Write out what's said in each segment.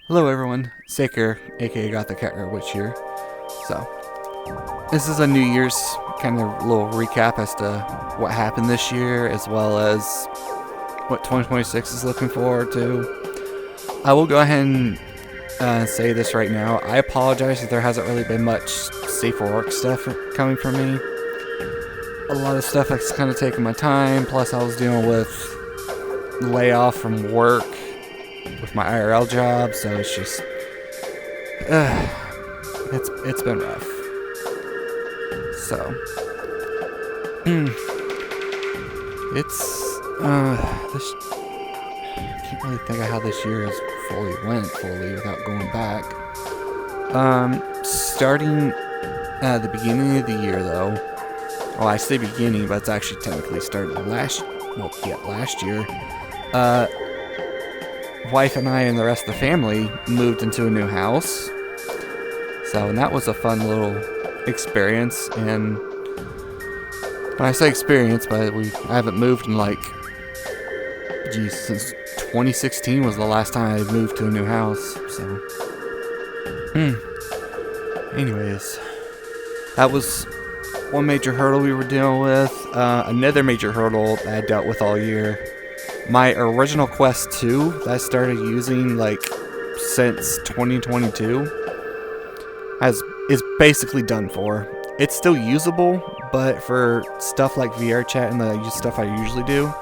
Hello everyone, Sakerr, aka Got the Cat Witch here. So, this is a New Year's kind of little recap as to what happened this year, as well as what 2026 is looking forward to. I will go ahead and say this right now. I apologize if there hasn't really been much safe for work stuff coming from me. A lot of stuff that's kind of taken my time, plus I was dealing with layoff from work with my IRL job, so it's just it's been rough. So it's this I can't really think of how this year has fully without going back. Starting at the beginning of the year though, well, I say beginning, but it's actually technically started last year. Wife and I and the rest of the family moved into a new house. So, and that was a fun little experience. And when I say experience, but I haven't moved in since 2016 was the last time I moved to a new house. So, anyways, that was one major hurdle we were dealing with. Another major hurdle that I dealt with all year. My original Quest 2 that I started using since 2022 is basically done for. It's still usable, but for stuff like VR chat and the stuff I usually do,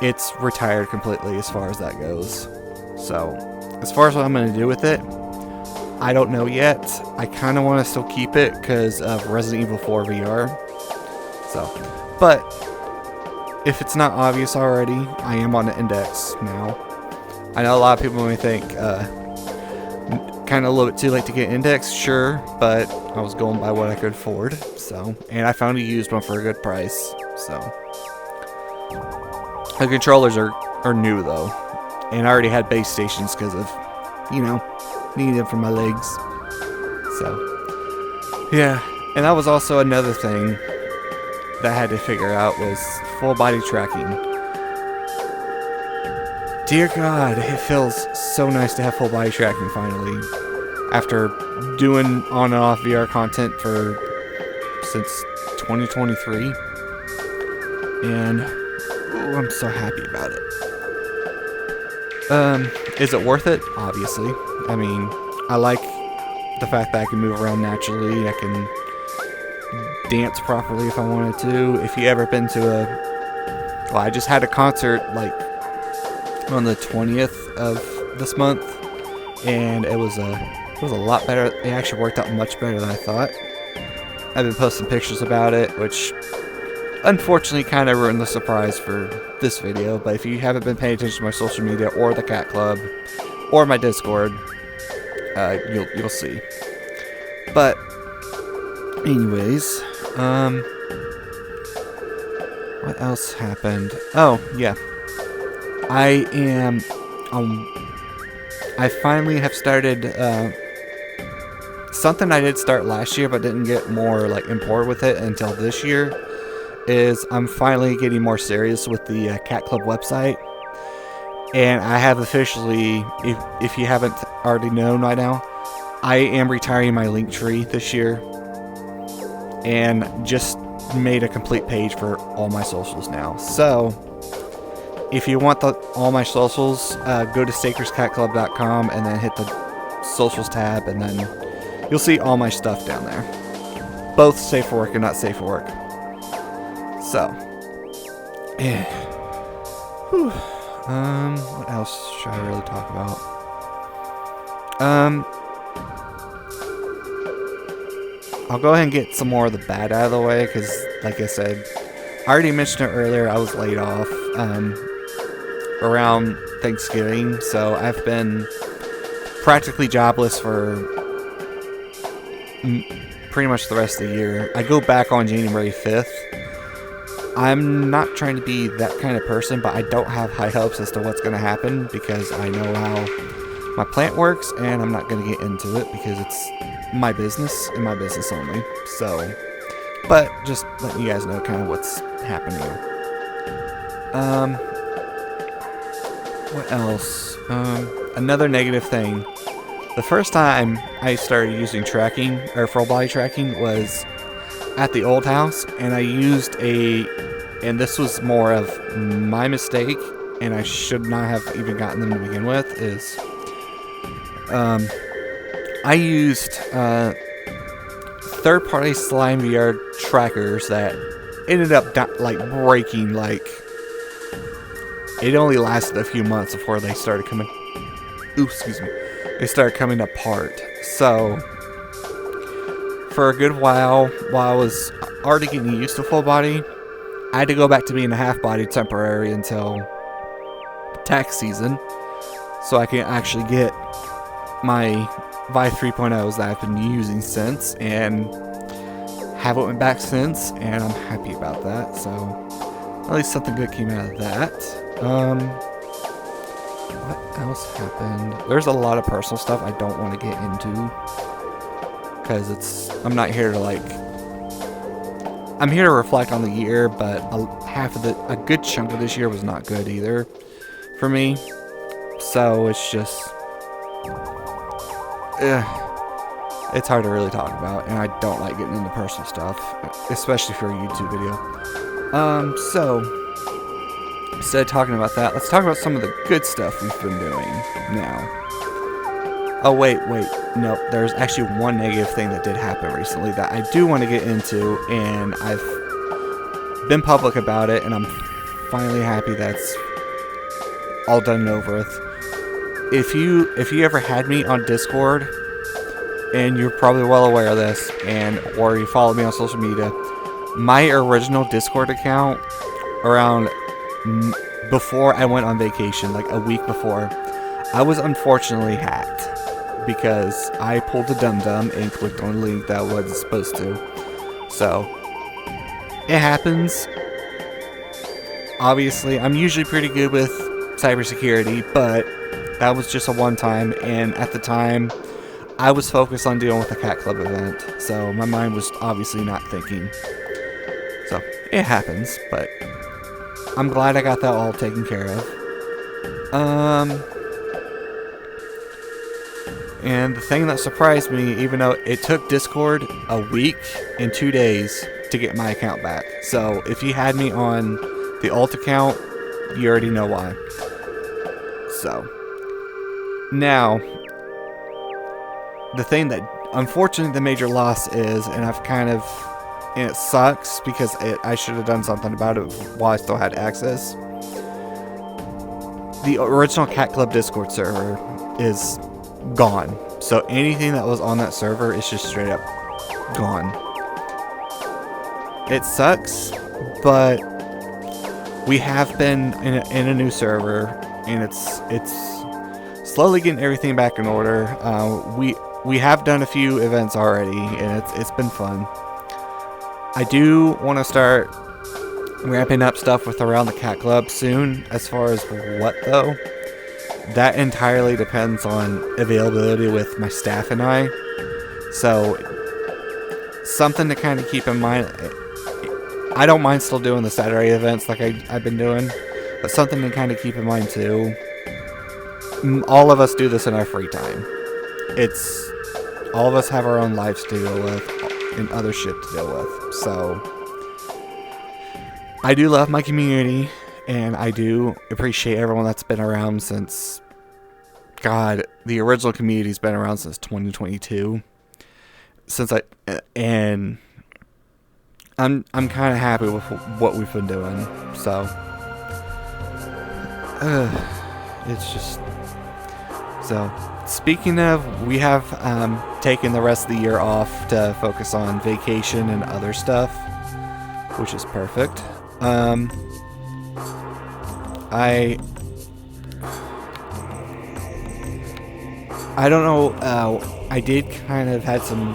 it's retired completely as far as that goes. So, as far as what I'm going to do with it, I don't know yet. I kind of want to still keep it because of Resident Evil 4 VR. So, but if it's not obvious already, I am on the index now. I know a lot of people may think kind of a little bit too late to get index, sure, but I was going by what I could afford. So, and I found a used one for a good price. So, the controllers are new though, and I already had base stations because of needing them for my legs. So, yeah, and that was also another thing that I had to figure out was full body tracking. Dear God, it feels so nice to have full body tracking finally. After doing on and off VR content since 2023. And I'm so happy about it. Is it worth it? Obviously. I mean, I like the fact that I can move around naturally. I can dance properly if I wanted to. If you ever been to I just had a concert on the 20th of this month, and it was a lot better. It actually worked out much better than I thought. I've been posting pictures about it, which unfortunately kind of ruined the surprise for this video. But if you haven't been paying attention to my social media or the Cat Club or my Discord, you'll see. But anyways, what else happened? Oh, yeah. I finally have started, something I did start last year but didn't get more, import with it until this year, is I'm finally getting more serious with the Cat Club website. And I have officially, if you haven't already known right now, I am retiring my link tree this year. And just made a complete page for all my socials now. So, if you want all my socials, go to sakerscatclub.com and then hit the socials tab, and then you'll see all my stuff down there. Both safe for work and not safe for work. So, yeah. Whew. What else should I really talk about? I'll go ahead and get some more of the bad out of the way, because, like I said, I already mentioned it earlier, I was laid off around Thanksgiving, so I've been practically jobless for pretty much the rest of the year. I go back on January 5th. I'm not trying to be that kind of person, but I don't have high hopes as to what's going to happen, because I know how my plant works, and I'm not going to get into it, because it's my business and my business only. So, but just letting you guys know kind of what's happening. What else? another negative thing. The first time I started using tracking, or full body tracking, was at the old house, and I used and this was more of my mistake, and I should not have even gotten them to begin with, is, I used, third-party Slime VR trackers that ended up, breaking, it only lasted a few months before they started coming, they started coming apart. So, for a good while I was already getting used to full body, I had to go back to being a half body temporary until tax season, so I can actually get my Vive 3.0s that I've been using since, and haven't went back since, and I'm happy about that. So, at least something good came out of that. What else happened? There's a lot of personal stuff I don't want to get into, because I'm not here to I'm here to reflect on the year, but a good chunk of this year was not good either for me. So it's just, it's hard to really talk about, and I don't like getting into personal stuff, especially for a YouTube video. So instead of talking about that, let's talk about some of the good stuff we've been doing now. Oh, wait. No, there's actually one negative thing that did happen recently that I do want to get into, and I've been public about it, and I'm finally happy that's all done and over with. If you ever had me on Discord, and you're probably well aware of this, or you follow me on social media, my original Discord account, around before I went on vacation, like a week before, I was unfortunately hacked. Because I pulled a dum-dum and clicked on a link that I wasn't supposed to. So, it happens. Obviously, I'm usually pretty good with cybersecurity, but that was just a one-time, and at the time, I was focused on dealing with the Cat Club event, so my mind was obviously not thinking. So, it happens, but I'm glad I got that all taken care of. And the thing that surprised me, even though it took Discord a week and 2 days to get my account back. So, if you had me on the alt account, you already know why. So, now, the thing that, unfortunately, the major loss is, and and it sucks because I should have done something about it while I still had access. The original Cat Club Discord server is gone. So anything that was on that server is just straight up gone. It sucks, but we have been in a new server, and it's slowly getting everything back in order. We have done a few events already, and it's been fun. I do want to start ramping up stuff with around the Cat Club soon. As far as what though, that entirely depends on availability with my staff and I. So, something to kind of keep in mind. I don't mind still doing the Saturday events like I've been doing, but something to kind of keep in mind too. All of us do this in our free time. All of us have our own lives to deal with and other shit to deal with. So, I do love my community. And I do appreciate everyone that's been around since, God, the original community's been around since 2022. And I'm kind of happy with what we've been doing. So, it's just, so, speaking of, we have taken the rest of the year off to focus on vacation and other stuff, which is perfect. I don't know, I did kind of had some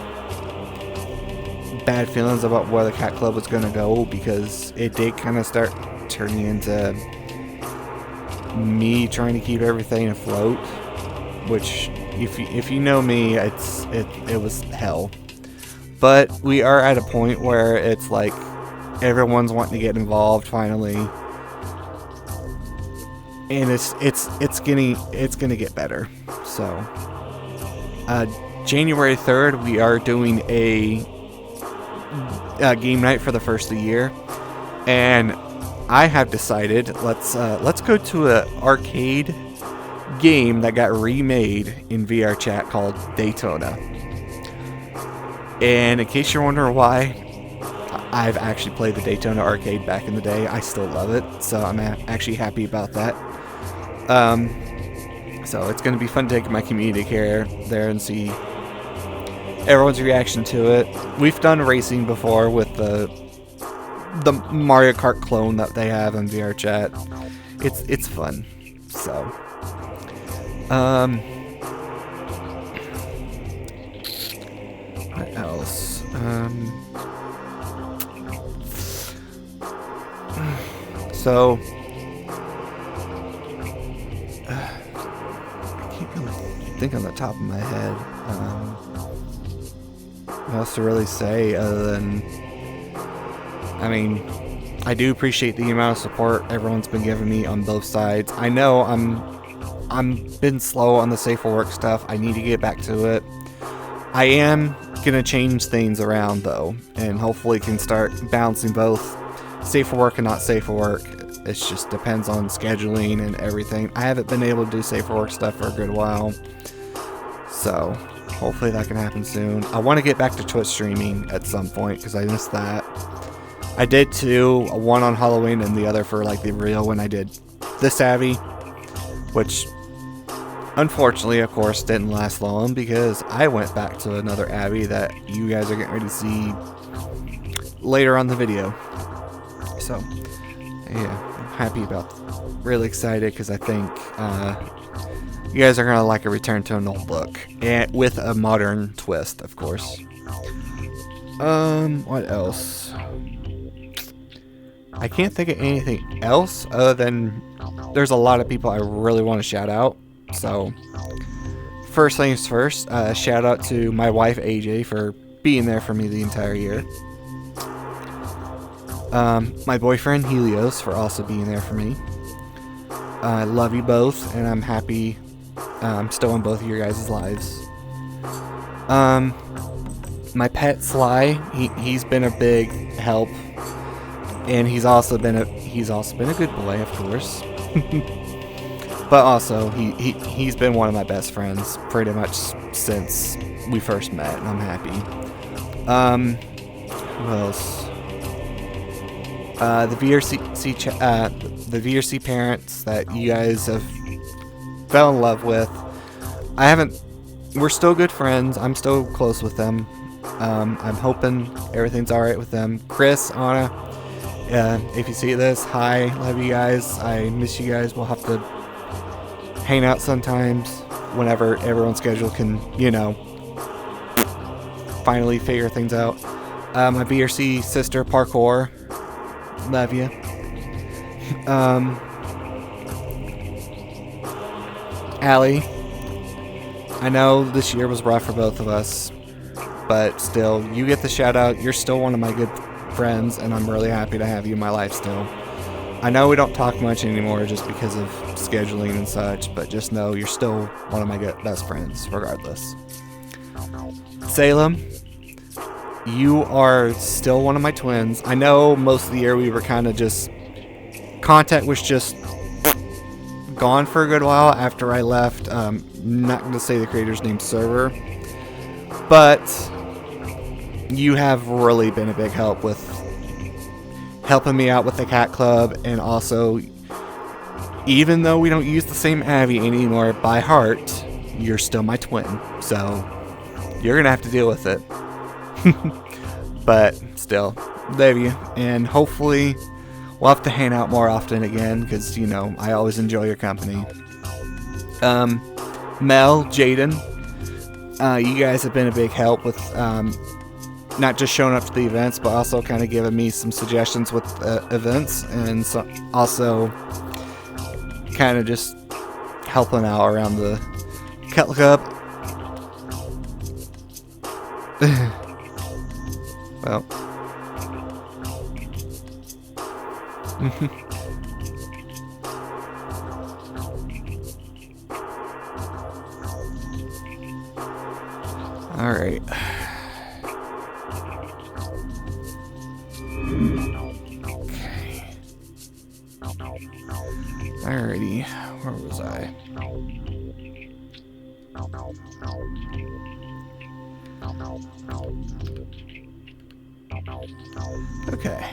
bad feelings about where the Cat Club was going to go, because it did kind of start turning into me trying to keep everything afloat, which, if you know me, it was hell. But we are at a point where it's like everyone's wanting to get involved finally. and it's gonna get better. So January 3rd we are doing a game night for the first of the year, and I have decided let's go to an arcade game that got remade in VR chat called Daytona. And in case you're wondering why, I've actually played the Daytona arcade back in the day. I still love it, so I'm actually happy about that. So it's going to be fun to take my community care there and see everyone's reaction to it. We've done racing before with the Mario Kart clone that they have in VR chat. It's fun. So what else? So I can't really think on the top of my head what else to really say other than, I mean, I do appreciate the amount of support everyone's been giving me on both sides. I know I'm been slow on the safe for work stuff. I need to get back to it. I am gonna change things around though, and hopefully can start balancing both safe for work and not safe for work. It just depends on scheduling and everything. I haven't been able to do safe for work stuff for a good while, so hopefully that can happen soon. I want to get back to Twitch streaming at some point because I missed that. I did two, one on Halloween and the other for like the real when I did this Abby, which unfortunately, of course, didn't last long because I went back to another Abby that you guys are getting ready to see later on the video. So, yeah, I'm happy about that. Really excited because I think you guys are going to like a return to an old book, and with a modern twist, of course. What else? I can't think of anything else other than there's a lot of people I really want to shout out. So, first things first, shout out to my wife AJ for being there for me the entire year. My boyfriend Helios for also being there for me. I love you both, and I'm happy I'm still in both of your guys' lives. My pet Sly, he's been a big help, and he's also been a good boy, of course. But also, he's been one of my best friends pretty much since we first met, and I'm happy. Who else? The VRC parents that you guys have fell in love with. We're still good friends. I'm still close with them. I'm hoping everything's alright with them. Chris, Anna, if you see this, hi, love you guys. I miss you guys. We'll have to hang out sometimes whenever everyone's schedule can, finally figure things out. My VRC sister, Parkour, love you. Allie, I know this year was rough for both of us, but still, you get the shout out. You're still one of my good friends, and I'm really happy to have you in my life still. I know we don't talk much anymore just because of scheduling and such, but just know you're still one of my best friends, regardless. Salem, you are still one of my twins. I know most of the year we were kind of just... Contact was just gone for a good while after I left. Not going to say the creator's name, Server, but you have really been a big help with helping me out with the cat club, and also, even though we don't use the same Abby anymore by heart, you're still my twin, so you're gonna have to deal with it. But still, love you, and hopefully we'll have to hang out more often again, because I always enjoy your company. Mel, Jaden, you guys have been a big help with not just showing up to the events, but also kind of giving me some suggestions with events, and so also kind of just helping out around the Cat Club. Well, Alright. Okay. Alrighty. Where was I? Okay.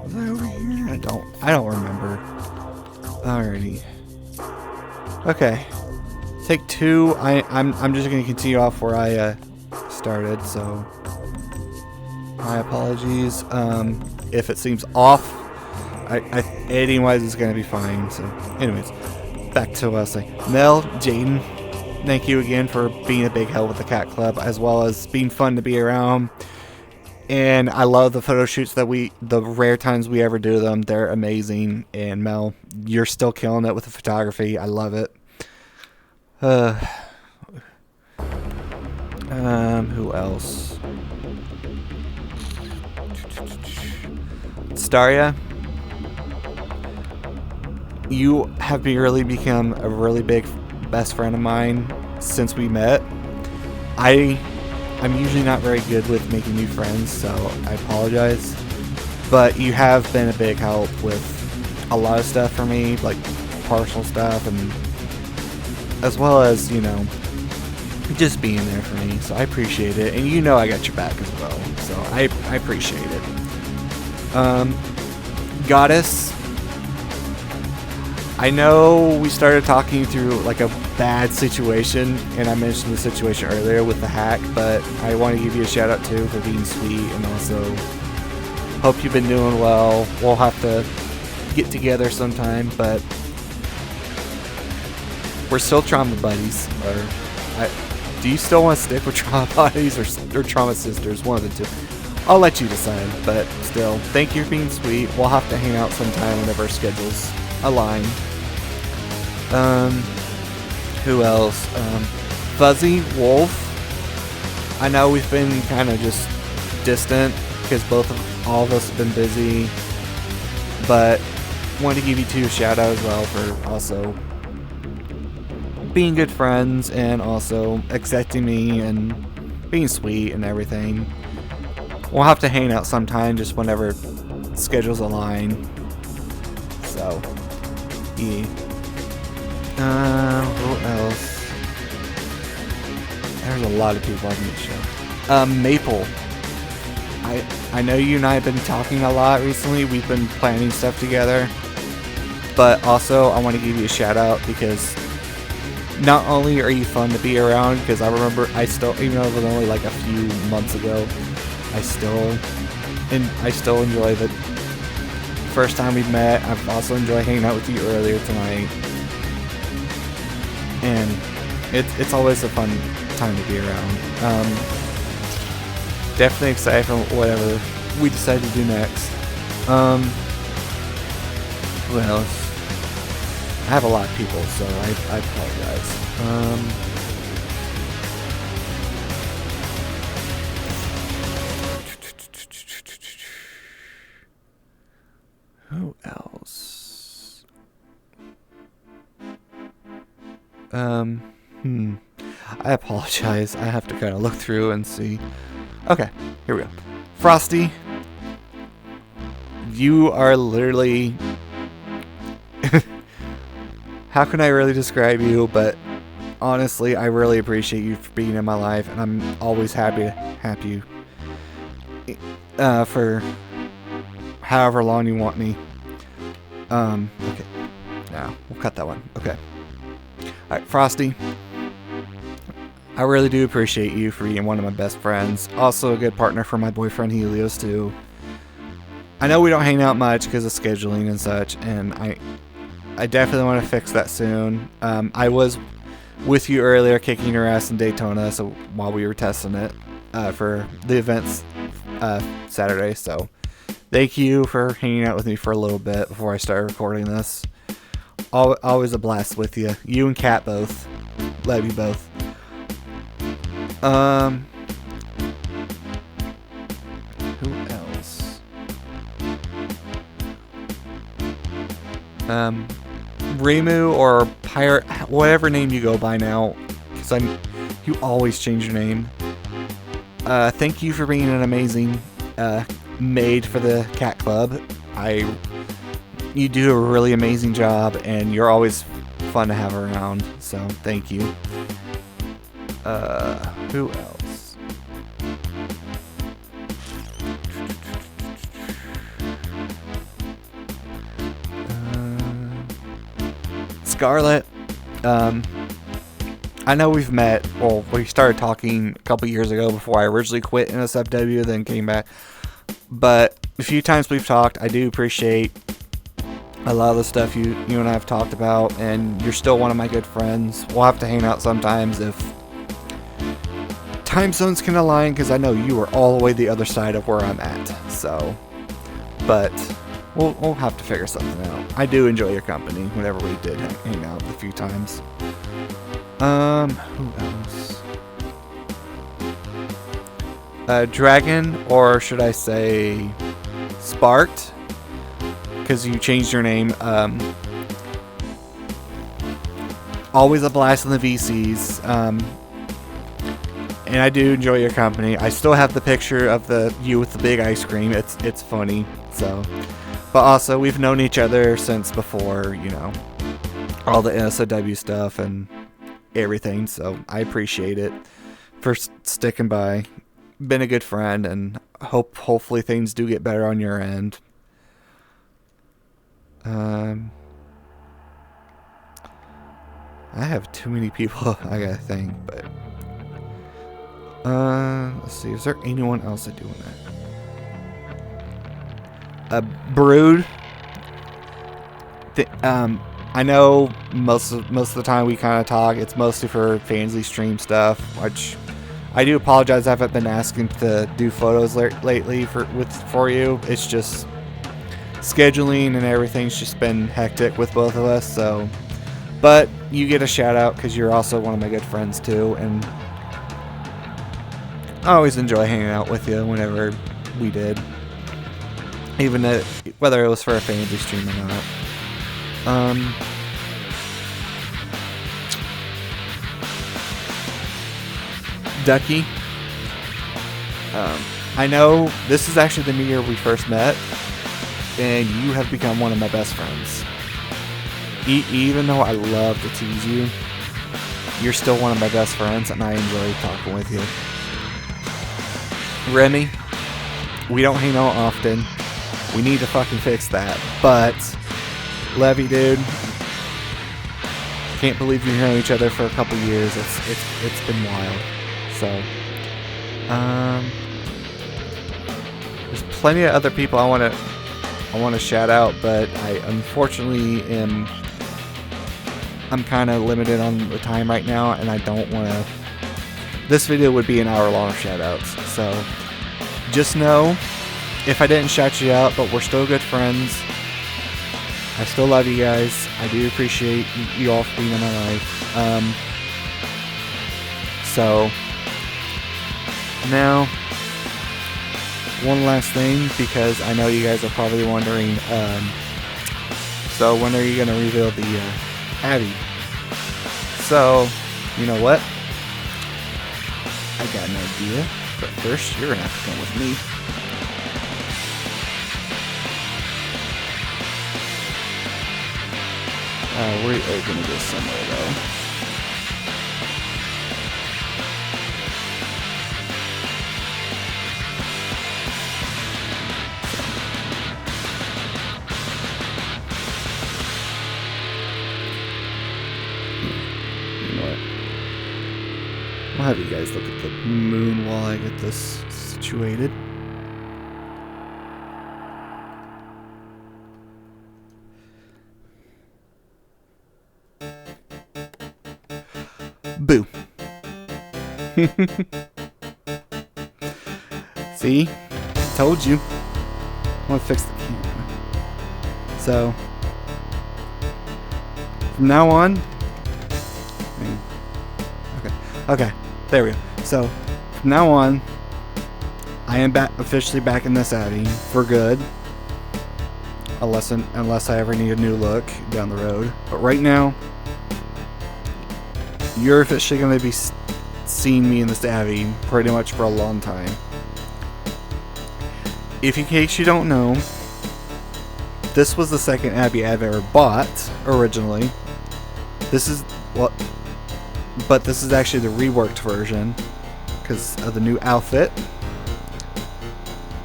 Was I over here? I don't remember. Alrighty. Okay. Take 2. I'm just gonna continue off where I started, so my apologies. If it seems off, editing wise it's gonna be fine. So anyways, back to us. Mel, Jaden, thank you again for being a big help with the Cat Club, as well as being fun to be around. And I love the photo shoots that the rare times we ever do them. They're amazing. And Mel, you're still killing it with the photography. I love it. Who else? Staria, you have really become a really big best friend of mine since we met. I'm usually not very good with making new friends, so I apologize. But you have been a big help with a lot of stuff for me, like partial stuff, and as well as, you know, just being there for me. So I appreciate it, and you know I got your back as well. So I appreciate it. Goddess, I know we started talking through like a bad situation, and I mentioned the situation earlier with the hack, but I want to give you a shout out too for being sweet, and also hope you've been doing well. We'll have to get together sometime, but we're still trauma buddies. Do you still want to stick with trauma buddies or trauma sisters? One of the two. I'll let you decide, but still, thank you for being sweet. We'll have to hang out sometime whenever our schedules align. Who else? Fuzzy Wolf. I know we've been kind of just distant because all of us have been busy, but wanted to give you two a shout out as well for also being good friends and also accepting me and being sweet and everything. We'll have to hang out sometime just whenever schedules align. So, yeah. Who else? There's a lot of people on this show. Maple. I know you and I have been talking a lot recently. We've been planning stuff together. But also, I want to give you a shout out because not only are you fun to be around, because I remember even though it was only like a few months ago, I still enjoy the first time we met. I've also enjoyed hanging out with you earlier tonight, and it's always a fun time to be around. Definitely excited for whatever we decide to do next. Who else? I have a lot of people, so I apologize. Who else? I apologize. I have to kind of look through and see. Okay, here we go. Frosty, you are literally... How can I really describe you? But honestly, I really appreciate you for being in my life, and I'm always happy to have you for however long you want me. Okay. Now, we'll cut that one. Okay. Alright, Frosty. I really do appreciate you for being one of my best friends. Also a good partner for my boyfriend Helios, too. I know we don't hang out much because of scheduling and such, and I definitely want to fix that soon. I was with you earlier kicking your ass in Daytona, so while we were testing it for the events Saturday, so thank you for hanging out with me for a little bit before I start recording this. Always a blast with you. You and Kat both. Love you both. Who else? Remu or Pirate, whatever name you go by now, because you always change your name. Thank you for being an amazing maid for the cat club. You do a really amazing job, and you're always fun to have around. So thank you. Who else? Scarlet. I know we've met. Well, we started talking a couple years ago before I originally quit NSFW, then came back. But a few times we've talked. I do appreciate a lot of the stuff you and I have talked about, and you're still one of my good friends. We'll have to hang out sometimes if time zones can align, because I know you are all the way the other side of where I'm at. So, but we'll have to figure something out. I do enjoy your company whenever we did hang out a few times. Who else? Dragon, or should I say Sparked, because you changed your name. Always a blast in the VCs. And I do enjoy your company. I still have the picture of you with the big ice cream. It's funny. So, but also we've known each other since before, all the NSOW stuff and everything. So I appreciate it for sticking by. Been a good friend, and hopefully things do get better on your end. I have too many people I gotta think, but let's see, is there anyone else I do want that? Brood. I know most of the time we kind of talk. It's mostly for fancy stream stuff, which I do apologize. I haven't been asking to do photos lately for you. It's just scheduling and everything's just been hectic with both of us. So, but you get a shout out because you're also one of my good friends too, and I always enjoy hanging out with you whenever we did, even whether it was for a fantasy stream or not. Ducky. I know this is actually the year we first met, and you have become one of my best friends. Even though I love to tease you, you're still one of my best friends, and I enjoy talking with you. Remy, we don't hang out often. We need to fucking fix that. But Levy, dude, can't believe you've known each other for a couple years. It's been wild. So, there's plenty of other people I want to shout out, but I unfortunately I'm kind of limited on the time right now, and I don't want to. This video would be an hour-long shout-outs, so just know if I didn't shout you out, but we're still good friends. I still love you guys. I do appreciate you all for being in my life. So now, one last thing, because I know you guys are probably wondering, so when are you going to reveal the Abby? So, you know what? I got an idea, but first you're going to have to come with me. We are going to go somewhere though. I'll have you guys look at the moon while I get this situated. Boo. See? Told you. I want to fix the camera. So, from now on... Okay. There we go. So, from now on, I am officially back in this Abbey for good. unless I ever need a new look down the road. But right now, you're officially going to be seeing me in this Abbey pretty much for a long time. If in case you don't know, this was the second Abbey I've ever bought originally. This is but this is actually the reworked version because of the new outfit.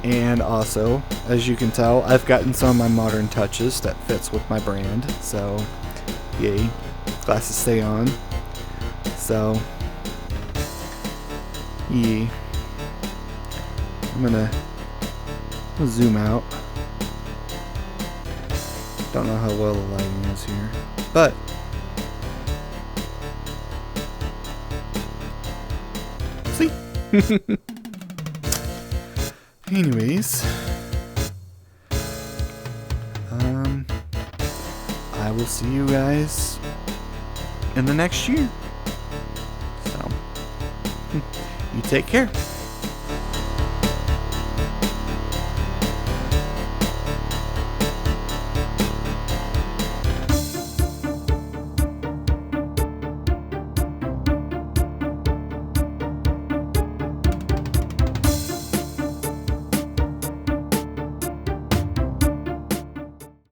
And also, as you can tell, I've gotten some of my modern touches that fits with my brand. So, yay, glasses stay on. So, yeah, I'm gonna zoom out. Don't know how well the lighting is here, but see. Anyways, I will see you guys in the next year. So, you take care.